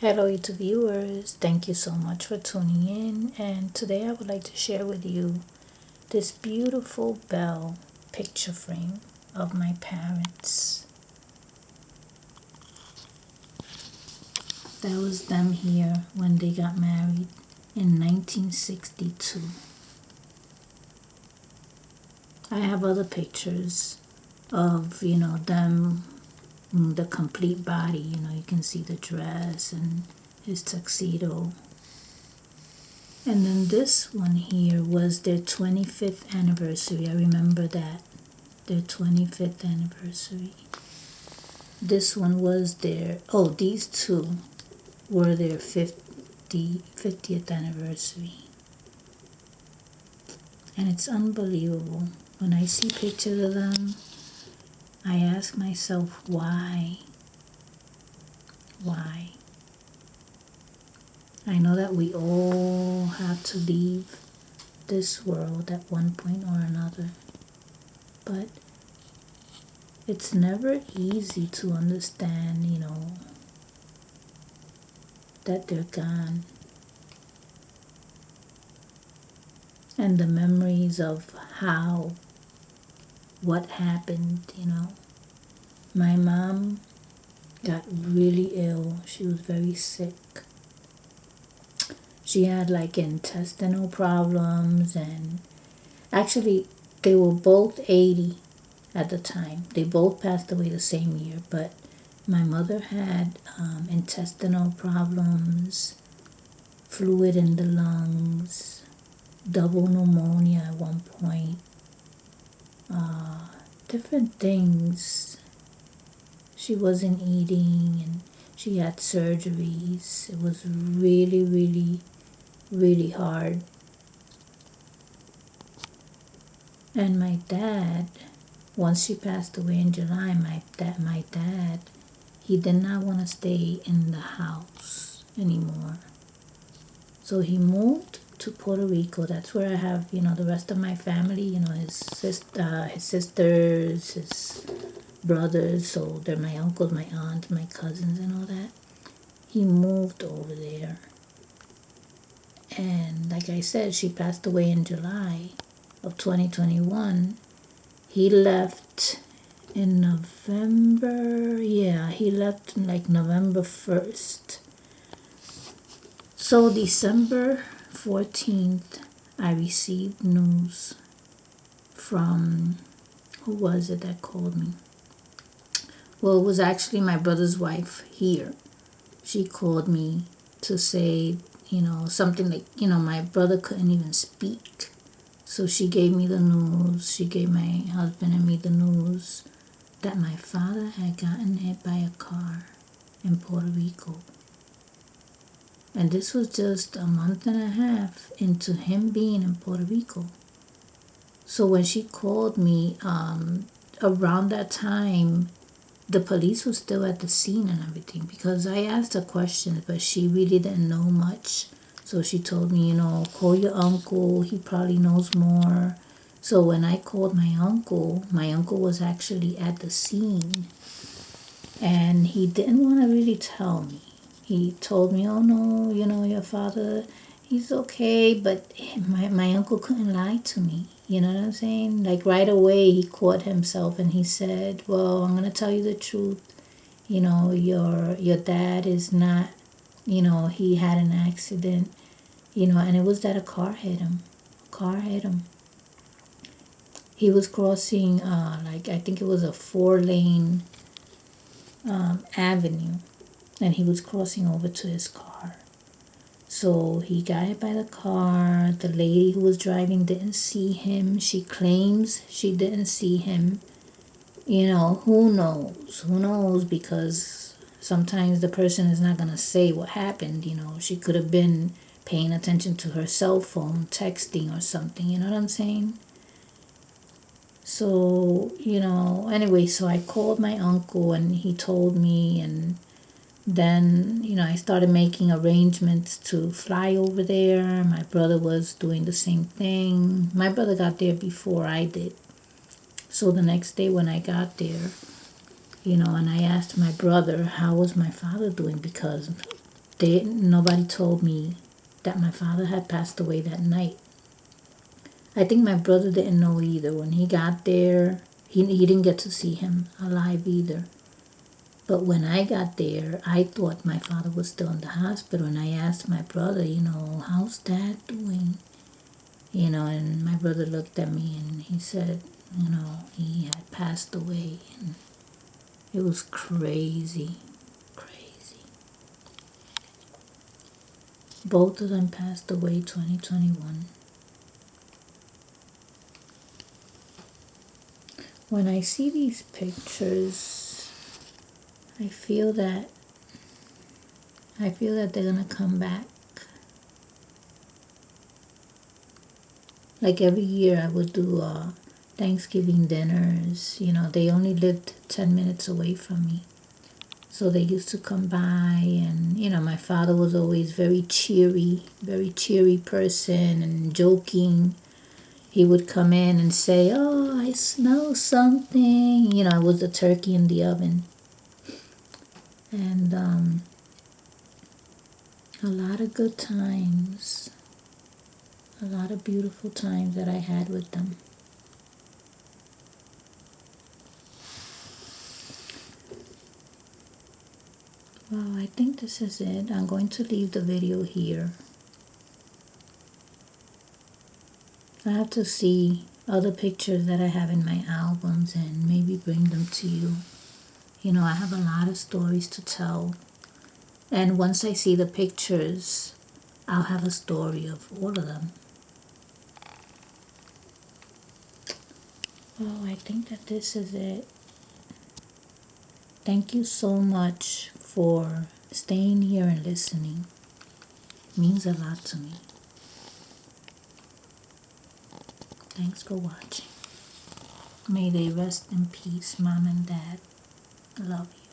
Hello, YouTube viewers. Thank you so much for tuning in. And today I would like to share with you this beautiful bell picture frame of my parents. That was them here when they got married in 1962. I have other pictures of, them, the complete body. You can see the dress and his tuxedo. And then this one here was their 25th anniversary. I remember that. Their 25th anniversary. This one was these two were their 50th anniversary. And it's unbelievable. When I see pictures of them, I ask myself, why? Why? I know that we all have to leave this world at one point or another, but it's never easy to understand, that they're gone. And the memories of what happened, My mom got really ill. She was very sick. She had intestinal problems, and actually they were both 80 at the time. They both passed away the same year, but my mother had intestinal problems, fluid in the lungs, double pneumonia at one point, different things. She wasn't eating and she had surgeries. It was really, really, really hard. And my dad, once she passed away in July, my dad, he did not want to stay in the house anymore. So he moved to Puerto Rico. That's where I have, the rest of my family, his sisters, his brothers. So they're my uncles, my aunts, my cousins and all that. He moved over there. And like I said, she passed away in July of 2021. He left in November. Yeah, he left November 1st. So December 14th, I received news from, who was it that called me? Well, it was actually my brother's wife here. She called me to say, something like, my brother couldn't even speak. So she gave me the news. She gave my husband and me the news that my father had gotten hit by a car in Puerto Rico. And this was just a month and a half into him being in Puerto Rico. So when she called me, around that time, the police was still at the scene and everything, because I asked her questions, but she really didn't know much. So she told me, call your uncle. He probably knows more. So when I called my uncle was actually at the scene. And he didn't want to really tell me. He told me, oh no, your father, he's okay. But my uncle couldn't lie to me. You know what I'm saying? Right away, he caught himself and he said, well, I'm going to tell you the truth. Your dad is not, he had an accident, and it was that a car hit him. He was crossing, I think it was a 4-lane avenue, and he was crossing over to his car. So he got hit by the car. The lady who was driving didn't see him. She claims she didn't see him. Who knows? Who knows? Because sometimes the person is not going to say what happened. She could have been paying attention to her cell phone, texting or something. You know what I'm saying? So, anyway, so I called my uncle and he told me, and then, I started making arrangements to fly over there. My brother was doing the same thing. My brother got there before I did. So the next day when I got there, and I asked my brother, how was my father doing? Because nobody told me that my father had passed away that night. I think my brother didn't know either. When he got there, he didn't get to see him alive either. But when I got there, I thought my father was still in the hospital, and I asked my brother, how's Dad doing? And my brother looked at me and he said, he had passed away, and it was crazy, crazy. Both of them passed away 2021. When I see these pictures, I feel that they're gonna come back. Like every year I would do Thanksgiving dinners. They only lived 10 minutes away from me. So they used to come by, and my father was always very cheery person and joking. He would come in and say, "Oh, I smell something." It was the turkey in the oven. And a lot of good times, a lot of beautiful times that I had with them. Well, I think this is it. I'm going to leave the video here. I have to see other pictures that I have in my albums and maybe bring them to you. I have a lot of stories to tell. And once I see the pictures, I'll have a story of all of them. Well, I think that this is it. Thank you so much for staying here and listening. It means a lot to me. Thanks for watching. May they rest in peace, Mom and Dad. I love you.